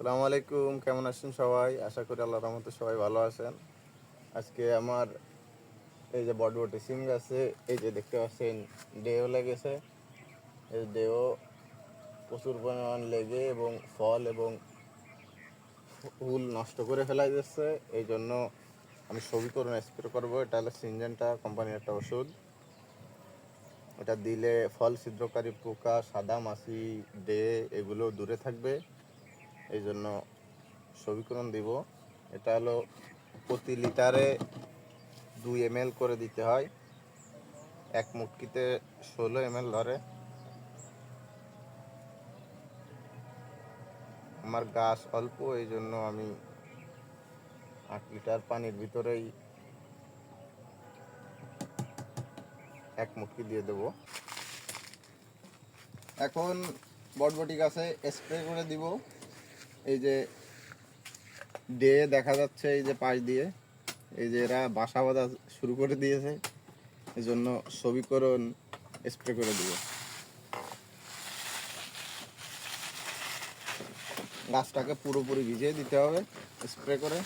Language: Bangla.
আসসালামু আলাইকুম, কেমন আছেন সবাই? আশা করি আল্লাহর রহমতে সবাই ভালো আছেন। আজকে আমার এই যে বটবটি সিম গাছে এই যে দেখতে পাচ্ছেন ডেও লেগেছে। এই ডেও প্রচুর পরিমাণ লেগে এবং ফল এবং ফুল নষ্ট করে ফেলাই দিচ্ছে। এই জন্য আমি সবিকরণ স্প্রে করবো। এটা হলো সিনজেন্টা কোম্পানির একটা ওষুধ। এটা দিলে ফল ছিদ্রকারী পোকা, সাদা মাছি, ডে এগুলো দূরে থাকবে। এই জন্য সবিকরণ দিব। এটা হলো প্রতি লিটারে 2 ml করে দিতে হয়। এক মুটকিতে 16 ml ধরে। আমার গাছ অল্প, এই জন্য আমি 8 লিটার পানির ভিতরেই এক মুটকি দিয়ে দেব। এখন বটবটি গাছে স্প্রে করে দিব। এই যে ডে দেখা যাচ্ছে এই যে পাশ দিয়ে, এই যে এরা বাসা বাঁধা শুরু করে দিয়েছে। এই জন্য সবিকরণ স্প্রে করে দিব। গাছটাকে পুরোপুরি ভিজিয়ে দিতে হবে স্প্রে করে।